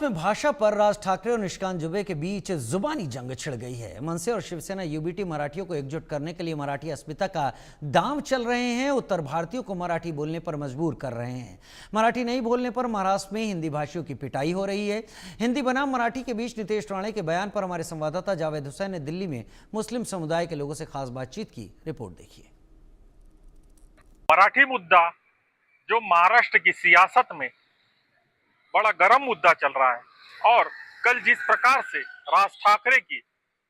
में भाषा पर राज ठाकरे और निशिकांत दुबे के बीच जुबानी जंग छिड़ गई है। मनसे और शिवसेना यूबीटी मराठियों को एकजुट करने के लिए मराठी अस्मिता का दांव चल रहे हैं। उत्तर भारतीयों को मराठी बोलने पर मजबूर कर रहे हैं। मराठी नहीं बोलने पर महाराष्ट्र में हिंदी भाषियों की पिटाई हो रही है। हिंदी बनाम मराठी के बीच नीतीश राणे के बयान पर हमारे संवाददाता जावेद हुसैन ने दिल्ली में मुस्लिम समुदाय के लोगों से खास बातचीत की। रिपोर्ट देखिए। मराठी मुद्दा जो महाराष्ट्र की सियासत में बड़ा गर्म मुद्दा चल रहा है और कल जिस प्रकार से राज ठाकरे की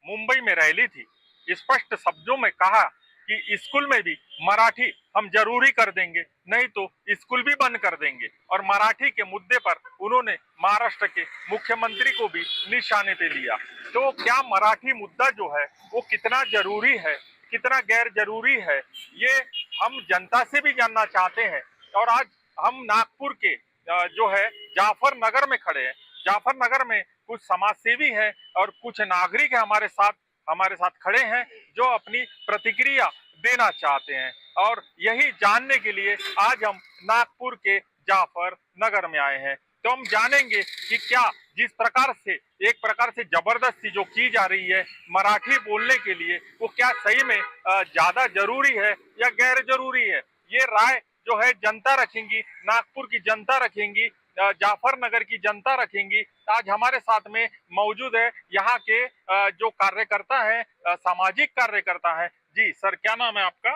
मुंबई में रैली थी, स्पष्ट शब्दों में कहा कि स्कूल में भी मराठी हम जरूरी कर देंगे, नहीं तो स्कूल भी बंद कर देंगे। और मराठी के मुद्दे पर उन्होंने महाराष्ट्र के मुख्यमंत्री को भी निशाने पे लिया। तो क्या मराठी मुद्दा जो है वो कितना जरूरी है, कितना गैर जरूरी है, ये हम जनता से भी जानना चाहते हैं। और आज हम नागपुर के जो है जाफर नगर में खड़े हैं। जाफर नगर में कुछ समाजसेवी हैं और कुछ नागरिक हैं हमारे साथ खड़े हैं जो अपनी प्रतिक्रिया देना चाहते हैं। और यही जानने के लिए आज हम नागपुर के जाफर नगर में आए हैं। तो हम जानेंगे कि क्या जिस प्रकार से एक प्रकार से जबरदस्ती जो की जा रही है मराठी बोलने के लिए, वो क्या सही में ज्यादा जरूरी है या गैर जरूरी है, ये राय जो है जनता रखेंगी, नागपुर की जनता रखेंगी, जाफर नगर की जनता रखेंगी। आज हमारे साथ में मौजूद है यहाँ के जो कार्यकर्ता है, सामाजिक कार्यकर्ता है। जी सर, क्या नाम है आपका?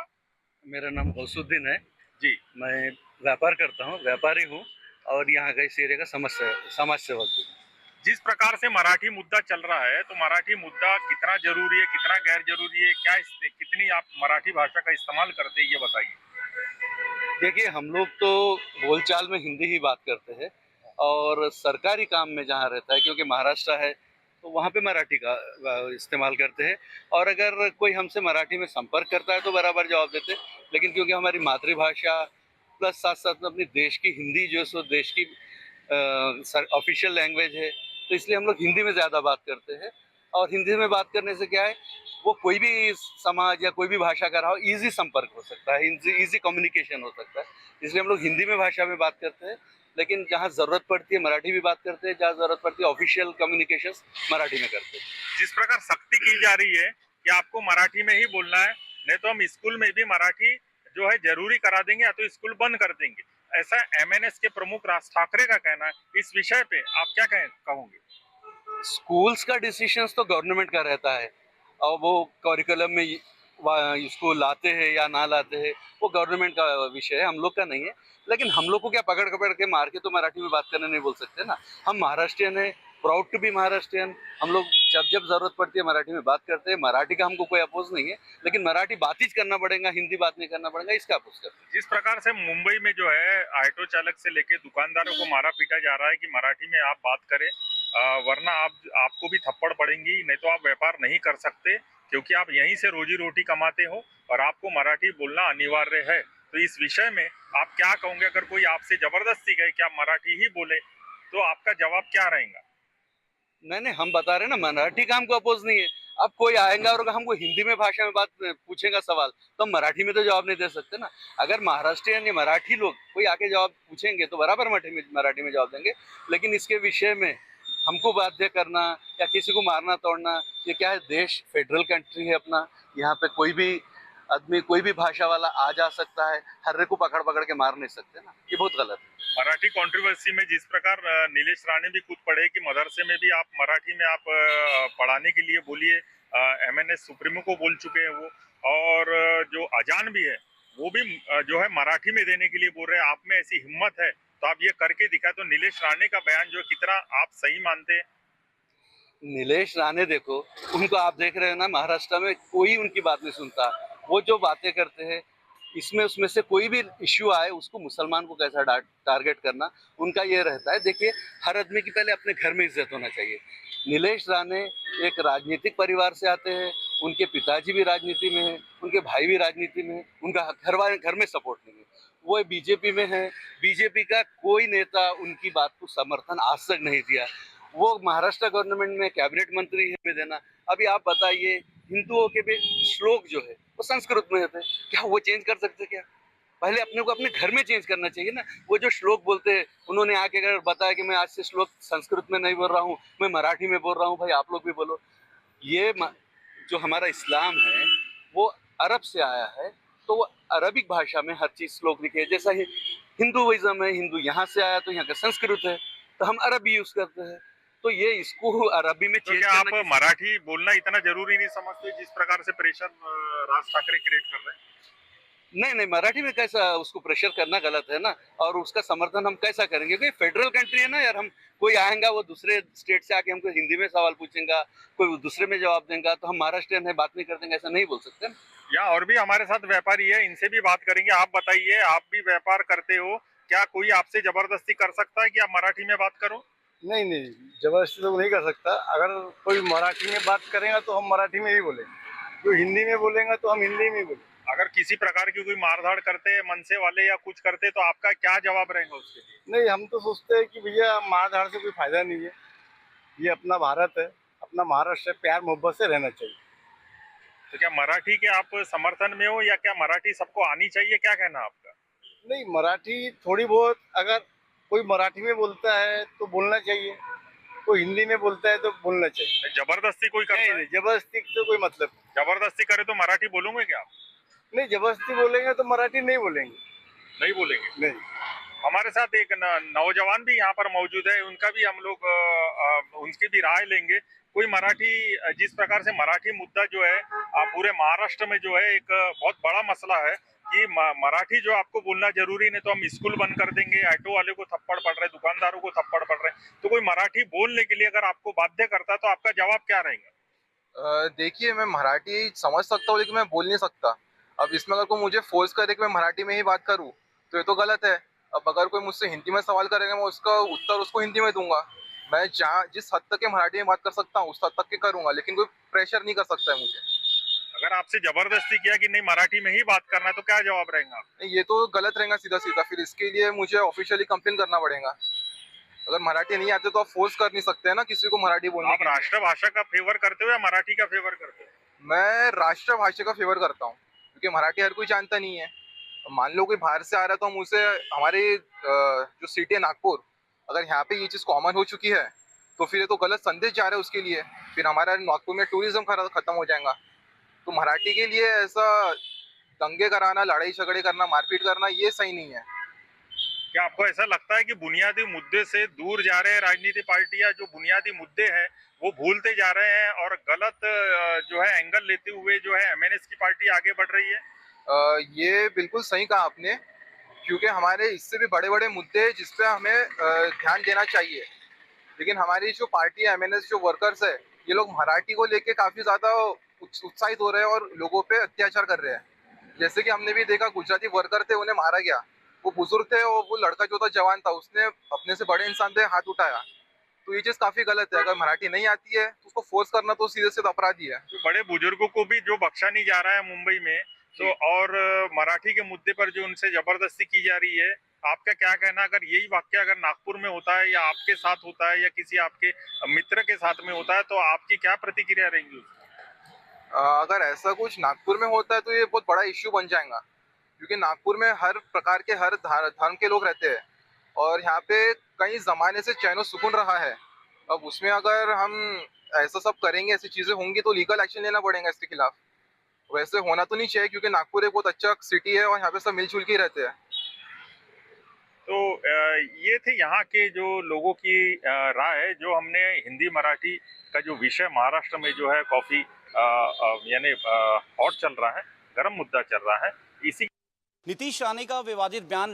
मेरा नाम गौसुद्दीन है जी। मैं व्यापार करता हूँ, व्यापारी हूँ और यहाँ का इस एरिया का समाज सेवक भी हूँ। जिस प्रकार से मराठी मुद्दा चल रहा है, तो मराठी मुद्दा कितना जरूरी है, कितना गैर जरूरी है, क्या कितनी आप मराठी भाषा का इस्तेमाल करते हैं, ये बताइए। देखिए, हम लोग तो बोलचाल में हिंदी ही बात करते हैं और सरकारी काम में जहाँ रहता है, क्योंकि महाराष्ट्र है तो वहाँ पे मराठी का इस्तेमाल करते हैं। और अगर कोई हमसे मराठी में संपर्क करता है तो बराबर जवाब देते हैं। लेकिन क्योंकि हमारी मातृभाषा प्लस साथ साथ में अपनी देश की हिंदी जो है सो देश की ऑफिशियल लैंग्वेज है, तो इसलिए हम लोग हिंदी में ज़्यादा बात करते हैं। और हिंदी में बात करने से क्या है, वो कोई भी समाज या कोई भी भाषा का रहा हो, ईजी संपर्क हो सकता है, ईजी कम्युनिकेशन हो सकता है। इसलिए हम लोग हिंदी में भाषा में बात करते हैं, लेकिन जहाँ ज़रूरत पड़ती है मराठी भी बात करते हैं, जहाँ ज़रूरत पड़ती है ऑफिशियल कम्युनिकेशन मराठी में करते हैं। जिस प्रकार सख्ती की जा रही है कि आपको मराठी में ही बोलना है, नहीं तो हम स्कूल में भी मराठी जो है जरूरी करा देंगे या तो स्कूल बंद कर देंगे, ऐसा एमएनएस के प्रमुख राज ठाकरे का कहना है। इस विषय पे आप क्या कहोगे? स्कूल्स का डिसीजंस तो गवर्नमेंट का रहता है और वो करिकुलम में इसको लाते हैं या ना लाते हैं वो गवर्नमेंट का विषय है, हम लोग का नहीं है। लेकिन हम लोग को क्या पकड़ पकड़ के मार के तो मराठी में बात करने नहीं बोल सकते ना। हम महाराष्ट्रियन है, प्राउड टू बी महाराष्ट्रियन। हम लोग जब जब जरूरत पड़ती है मराठी में बात करते हैं। मराठी का हमको कोई अपोज नहीं है, लेकिन मराठी बात ही करना पड़ेगा, हिंदी बात नहीं करना पड़ेगा, इसका अपोज करते हैं। जिस प्रकार से मुंबई में जो है ऑटो चालक से लेके दुकानदारों को मारा पीटा जा रहा है कि मराठी में आप बात करें, वरना आपको भी थप्पड़ पड़ेंगी, नहीं तो आप व्यापार नहीं कर सकते, क्योंकि आप यहीं से रोजी रोटी कमाते हो और आपको मराठी बोलना अनिवार्य है। तो इस विषय में आप क्या कहोगे? अगर कोई आपसे जबरदस्ती कहे कि आप मराठी ही बोले, तो आपका जवाब क्या रहेगा? नहीं, हम बता रहे हैं ना, मराठी का हमको अपोज नहीं है। अब कोई आएगा और हमको हिंदी में भाषा में बात पूछेगा सवाल, तो हम मराठी में तो जवाब नहीं दे सकते ना। अगर महाराष्ट्रियन या मराठी लोग कोई आके जवाब पूछेंगे तो बराबर मराठी में जवाब देंगे। लेकिन इसके विषय में हमको बाध्य करना या किसी को मारना तोड़ना, ये क्या है, देश फेडरल कंट्री है अपना। यहाँ पे कोई भी आदमी कोई भी भाषा वाला आ जा सकता है, हर को पकड़ पकड़ के मार नहीं सकते ना, ये बहुत गलत है। मराठी कंट्रोवर्सी में जिस प्रकार नीलेश राणे भी खुद पढ़े कि मदरसे में भी आप मराठी में आप पढ़ाने के लिए बोलिए, एमएनएस सुप्रीमो को बोल चुके हैं वो, और जो अजान भी है वो भी जो है मराठी में देने के लिए बोल रहे हैं। आप में ऐसी हिम्मत है तो आप ये करके दिखा। तो नीलेश राणे का बयान जो कितना आप सही मानते हैं? नीलेश राणे देखो, उनको आप देख रहे हो ना, महाराष्ट्र में कोई उनकी बात नहीं सुनता। वो जो बातें करते हैं इसमें उसमें से कोई भी इश्यू आए उसको मुसलमान को कैसा टारगेट करना, उनका ये रहता है। देखिए, हर आदमी की पहले अपने घर में इज्जत होना चाहिए। नीलेश राणे एक राजनीतिक परिवार से आते हैं, उनके पिताजी भी राजनीति में है, उनके भाई भी राजनीति में है, उनका घर में सपोर्ट नहीं है, वो बीजेपी में है। बीजेपी का कोई नेता उनकी बात को समर्थन आज तक नहीं दिया। वो महाराष्ट्र गवर्नमेंट में कैबिनेट मंत्री है में देना। अभी आप बताइए, हिंदुओं के भी श्लोक जो है वो संस्कृत में होते हैं, क्या वो चेंज कर सकते क्या? पहले अपने को अपने घर में चेंज करना चाहिए ना। वो जो श्लोक बोलते हैं, उन्होंने आके अगर बताया कि मैं आज से श्लोक संस्कृत में नहीं बोल रहा हूँ, मैं मराठी में बोल रहा हूँ, भाई आप लोग भी बोलो। जो हमारा इस्लाम है वो अरब से आया है, तो वो अरबिक भाषा में हर चीज श्लोक लिखे है। जैसा ही हिंदुइज्म है, हिंदू यहाँ से आया तो यहाँ का संस्कृत है, तो हम अरबी यूज करते हैं, तो ये इसको अरबी में तो चेंज क्या आप करना मराठी बोलना इतना जरूरी नहीं समझते जिस प्रकार से प्रेशर राज ठाकरे क्रिएट कर रहे हैं? नहीं, मराठी में कैसा उसको प्रेशर करना गलत है ना। और उसका समर्थन हम कैसा करेंगे, क्योंकि फेडरल कंट्री है ना यार। हम कोई आएगा वो दूसरे स्टेट से आके हमको हिंदी में सवाल पूछेगा, कोई दूसरे में जवाब देगा, तो हम महाराष्ट्रियन है बात नहीं कर देंगे, ऐसा नहीं बोल सकते ना। या और भी हमारे साथ व्यापारी है, इनसे भी बात करेंगे। आप बताइए, आप भी व्यापार करते हो, क्या कोई आपसे जबरदस्ती कर सकता है कि आप मराठी में बात करो? नहीं, जबरदस्ती तो नहीं कर सकता। अगर कोई मराठी में बात करेगा तो हम मराठी में ही बोलेंगे, जो हिंदी में बोलेगा तो हम हिंदी में ही बोलेंगे। अगर किसी प्रकार की कोई मारधाड़ करते हैं मनसे वाले या कुछ करते, तो आपका क्या जवाब रहेगा उसके लिए? नहीं, हम तो सोचते हैं कि भैया मारधाड़ से कोई फायदा नहीं है। ये अपना भारत है, अपना महाराष्ट्र है, प्यार मोहब्बत से रहना चाहिए। तो क्या मराठी के आप समर्थन में हो, या क्या मराठी सबको आनी चाहिए, क्या कहना आपका? नहीं, मराठी थोड़ी बहुत, अगर कोई मराठी में बोलता है तो बोलना चाहिए, कोई हिंदी में बोलता है तो बोलना चाहिए। जबरदस्ती कोई करता है? नहीं, जबरदस्ती तो कोई मतलब जबरदस्ती करे तो मराठी बोलूंगे क्या आप? नहीं। जबरदस्ती बोलेंगे तो मराठी नहीं बोलेंगे। नहीं बोलेंगे। नहीं। हमारे साथ एक नौजवान भी यहाँ पर मौजूद है, उनका भी हम लोग उनकी भी राय लेंगे। कोई मराठी, जिस प्रकार से मराठी मुद्दा जो है पूरे महाराष्ट्र में जो है एक बहुत बड़ा मसला है कि मराठी जो आपको बोलना जरूरी, नहीं तो हम स्कूल बंद कर देंगे, ऑटो वाले को थप्पड़ पड़ रहे, दुकानदारों को थप्पड़ पड़ रहे। तो कोई मराठी बोलने के लिए अगर आपको बाध्य करता तो आपका जवाब क्या रहेगा? देखिए, मैं मराठी समझ सकता हूँ लेकिन मैं बोल नहीं सकता। अब इसमें अगर कोई मुझे फोर्स करे कि मैं मराठी में ही बात करूँ तो ये तो गलत है। अब अगर कोई मुझसे हिंदी में सवाल करेगा, मैं उसका उत्तर उसको हिंदी में दूंगा। मैं जहाँ जिस हद तक मराठी में बात कर सकता हूँ उस हद तक के करूंगा, लेकिन कोई प्रेशर नहीं कर सकता है मुझे। अगर आपसे जबरदस्ती किया कि नहीं मराठी में ही बात करना है, तो क्या जवाब रहेगा? ये तो गलत रहेगा सीधा सीधा। फिर इसके लिए मुझे ऑफिशियली कंप्लेन करना पड़ेगा। अगर मराठी नहीं आते तो आप फोर्स कर नहीं सकते हैं ना किसी को मराठी बोलने आप के लिए। राष्ट्रभाषा का फेवर करते हो या मराठी का फेवर करते हो? मैं राष्ट्रभाषा का फेवर करता हूँ, क्योंकि मराठी हर कोई जानता नहीं है। मान लो कोई बाहर से आ रहा है तो हम उसे, हमारे जो सिटी है नागपुर, अगर यहाँ पे ये चीज़ कॉमन हो चुकी है तो फिर ये तो गलत संदेश जा रहा है उसके लिए। फिर हमारा नागपुर में टूरिज्म खत्म हो जाएगा। तो मराठी के लिए ऐसा दंगे कराना, लड़ाई झगड़े करना, मारपीट करना, ये सही नहीं है। क्या आपको ऐसा लगता है कि बुनियादी मुद्दे से दूर जा रहे हैं राजनीति पार्टियां? जो बुनियादी मुद्दे हैं वो भूलते जा रहे हैं और गलत जो है एंगल लेते हुए जो है एमएनएस की पार्टी आगे बढ़ रही है? ये बिल्कुल सही कहा आपने, क्योंकि हमारे इससे भी बड़े बड़े मुद्दे हैं जिस पे हमें ध्यान देना चाहिए। लेकिन हमारी जो पार्टी है, एमएनएस जो वर्कर्स है, ये लोग मराठी को लेके काफ़ी ज़्यादा उत्साहित हो रहे हैं और लोगों पे अत्याचार कर रहे हैं। जैसे कि हमने भी देखा, गुजराती वर्कर थे, उन्हें मारा गया। वो बुजुर्ग थे और वो लड़का जो था जवान था, उसने अपने से बड़े इंसान पे हाथ उठाया। तो ये चीज़ काफ़ी गलत है। अगर मराठी नहीं आती है तो उसको फोर्स करना तो सीधे सीधे अपराधी है। तो बड़े बुजुर्गों को भी जो बख्शा नहीं जा रहा है मुंबई में, तो और मराठी के मुद्दे पर जो उनसे जबरदस्ती की जा रही है, आपका क्या कहना? अगर यही वाक्य अगर नागपुर में होता है या आपके साथ होता है या किसी आपके मित्र के साथ में होता है, तो आपकी क्या प्रतिक्रिया रहेंगी? अगर ऐसा कुछ नागपुर में होता है तो ये बहुत बड़ा इश्यू बन जाएगा, क्योंकि नागपुर में हर प्रकार के, हर धर्म के लोग रहते हैं और यहाँ पे कई ज़माने से चैन सुकून रहा है। अब उसमें अगर हम ऐसा सब करेंगे, ऐसी चीज़ें होंगी, तो लीगल एक्शन लेना पड़ेगा इसके खिलाफ। वैसे होना तो नहीं चाहिए, क्योंकि नागपुर एक बहुत अच्छा सिटी है और यहाँ पे सब मिलजुल के रहते हैं। तो ये थे यहाँ के जो लोगों की राय, जो हमने हिंदी मराठी का जो विषय महाराष्ट्र में जो है कॉफी यानी हॉट चल रहा है, गर्म मुद्दा चल रहा है, इसी नीतीश राणे का विवादित बयान